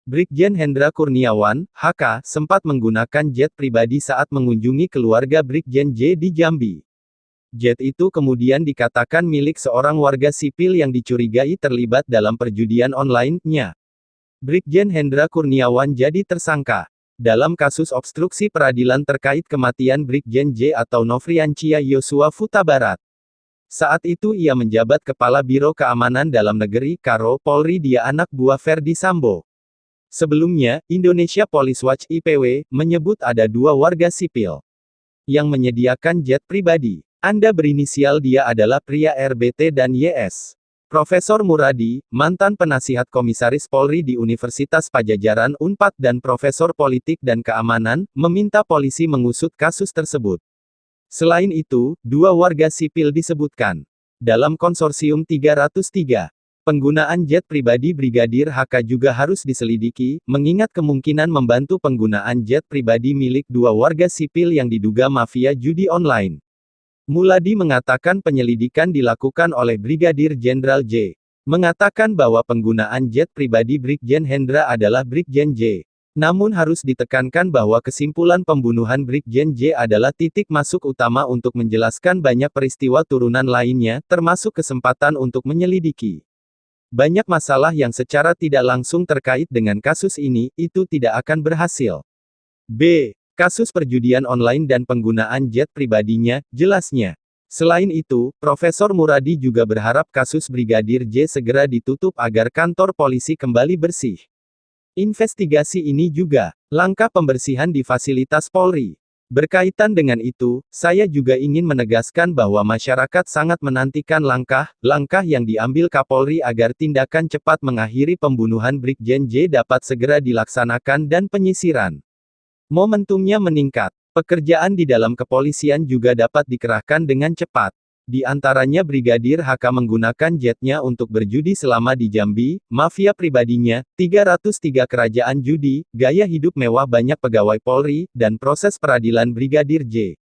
Brigjen Hendra Kurniawan, HK, sempat menggunakan jet pribadi saat mengunjungi keluarga Brigjen J di Jambi. Jet itu kemudian dikatakan milik seorang warga sipil yang dicurigai terlibat dalam perjudian online-nya. Brigjen Hendra Kurniawan jadi tersangka dalam kasus obstruksi peradilan terkait kematian Brigjen J atau Nofriansya Yosua Huta Barat. Saat itu ia menjabat Kepala Biro Keamanan Dalam Negeri, Karo Polri. Dia anak buah Ferdi Sambo. Sebelumnya, Indonesia Police Watch (IPW) menyebut ada 2 warga sipil yang menyediakan jet pribadi. Anda berinisial dia adalah pria RBT dan YS. Profesor Muradi, mantan penasihat komisaris Polri di Universitas Padjadjaran Unpad dan Profesor Politik dan Keamanan, meminta polisi mengusut kasus tersebut. Selain itu, 2 warga sipil disebutkan dalam konsorsium 303. Penggunaan jet pribadi Brigadir HK juga harus diselidiki, mengingat kemungkinan membantu penggunaan jet pribadi milik 2 warga sipil yang diduga mafia judi online. Muladi mengatakan penyelidikan dilakukan oleh Brigadir Jenderal J. Mengatakan bahwa penggunaan jet pribadi Brigjen Hendra adalah Brigjen J. Namun harus ditekankan bahwa kesimpulan pembunuhan Brigjen J adalah titik masuk utama untuk menjelaskan banyak peristiwa turunan lainnya, termasuk kesempatan untuk menyelidiki banyak masalah yang secara tidak langsung terkait dengan kasus ini, itu tidak akan berhasil. B. Kasus perjudian online dan penggunaan jet pribadinya, jelasnya. Selain itu, Profesor Muradi juga berharap kasus Brigadir J segera ditutup agar kantor polisi kembali bersih. Investigasi ini juga langkah pembersihan di fasilitas Polri. Berkaitan dengan itu, saya juga ingin menegaskan bahwa masyarakat sangat menantikan langkah yang diambil Kapolri agar tindakan cepat mengakhiri pembunuhan Brigjen J dapat segera dilaksanakan dan penyisiran momentumnya meningkat. Pekerjaan di dalam kepolisian juga dapat dikerahkan dengan cepat. Di antaranya Brigadir HK menggunakan jetnya untuk berjudi selama di Jambi, mafia pribadinya, 303 kerajaan judi, gaya hidup mewah banyak pegawai Polri, dan proses peradilan Brigadir J.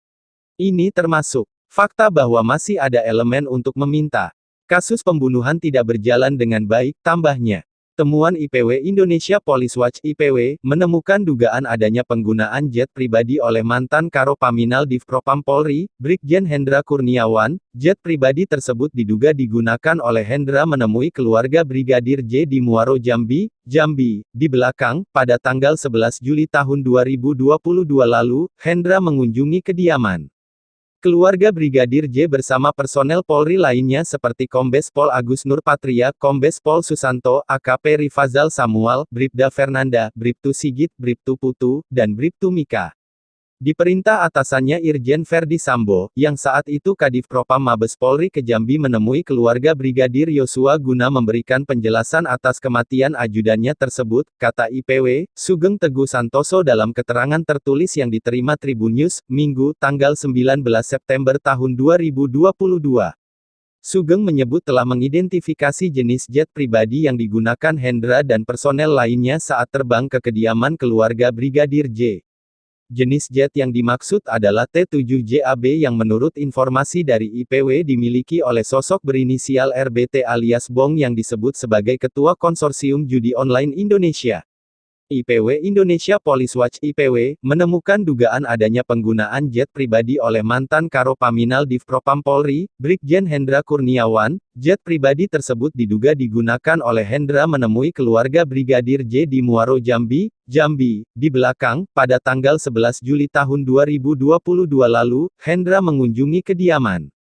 Ini termasuk fakta bahwa masih ada elemen untuk meminta kasus pembunuhan tidak berjalan dengan baik, tambahnya. Temuan IPW Indonesia Police Watch (IPW) menemukan dugaan adanya penggunaan jet pribadi oleh mantan Karo Paminal Divpropam Polri, Brigjen Hendra Kurniawan. Jet pribadi tersebut diduga digunakan oleh Hendra menemui keluarga Brigadir J di Muaro Jambi, Di belakang, pada tanggal 11 Juli tahun 2022 lalu, Hendra mengunjungi kediaman keluarga Brigadir J bersama personel Polri lainnya seperti Kombes Pol Agus Nur Patria, Kombes Pol Susanto, AKP Rifazal Samuel, Bribda Fernanda, Bribtu Sigit, Bribtu Putu, dan Bribtu Mika. Diperintah atasannya Irjen Ferdi Sambo, yang saat itu Kadif Propam Mabes Polri ke Jambi menemui keluarga Brigadir Yosua guna memberikan penjelasan atas kematian ajudannya tersebut, kata IPW, Sugeng Teguh Santoso dalam keterangan tertulis yang diterima Tribun News, Minggu, tanggal 19 September tahun 2022. Sugeng menyebut telah mengidentifikasi jenis jet pribadi yang digunakan Hendra dan personel lainnya saat terbang ke kediaman keluarga Brigadir J. Jenis jet yang dimaksud adalah T-7JAB yang menurut informasi dari IPW dimiliki oleh sosok berinisial RBT alias Bong yang disebut sebagai Ketua Konsorsium Judi Online Indonesia. IPW Indonesia Police Watch (IPW) menemukan dugaan adanya penggunaan jet pribadi oleh mantan Karo Paminal Divpropam Polri, Brigjen Hendra Kurniawan. Jet pribadi tersebut diduga digunakan oleh Hendra menemui keluarga Brigadir J di Muaro Jambi, Di belakang, pada tanggal 11 Juli tahun 2022 lalu, Hendra mengunjungi kediaman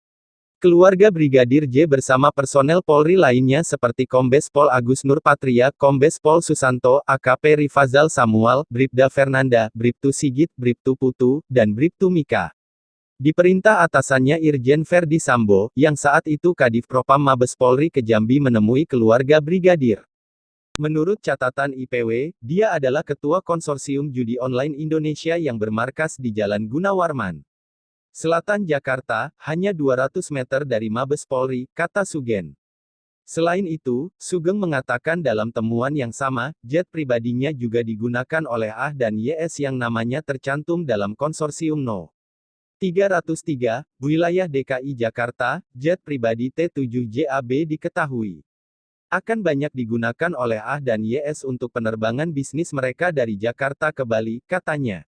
keluarga Brigadir J bersama personel Polri lainnya seperti Kombes Pol Agus Nur Patria, Kombes Pol Susanto, AKP Rifazal Samuel, Bribda Fernanda, Bribtu Sigit, Bribtu Putu, dan Bribtu Mika. Diperintah atasannya Irjen Ferdi Sambo, yang saat itu Kadif Propam Mabes Polri ke Jambi menemui keluarga Brigadir. Menurut catatan IPW, dia adalah Ketua Konsorsium Judi Online Indonesia yang bermarkas di Jalan Gunawarman Selatan Jakarta, hanya 200 meter dari Mabes Polri, kata Sugen. Selain itu, Sugeng mengatakan dalam temuan yang sama, jet pribadinya juga digunakan oleh AH dan YS yang namanya tercantum dalam konsorsium No. 303, wilayah DKI Jakarta, jet pribadi T7JAB diketahui akan banyak digunakan oleh A dan YS untuk penerbangan bisnis mereka dari Jakarta ke Bali, katanya.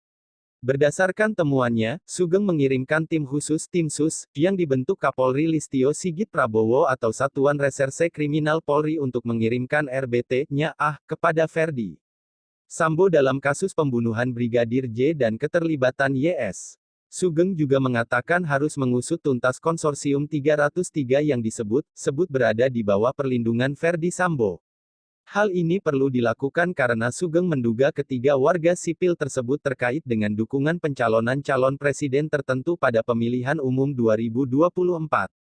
Berdasarkan temuannya, Sugeng mengirimkan tim khusus Tim Sus, yang dibentuk Kapolri Listio Sigit Prabowo atau Satuan Reserse Kriminal Polri untuk mengirimkan RBT-nya kepada Ferdi Sambo dalam kasus pembunuhan Brigadir J dan keterlibatan YS. Sugeng juga mengatakan harus mengusut tuntas konsorsium 303 yang disebut berada di bawah perlindungan Ferdi Sambo. Hal ini perlu dilakukan karena Sugeng menduga ketiga warga sipil tersebut terkait dengan dukungan pencalonan calon presiden tertentu pada pemilihan umum 2024.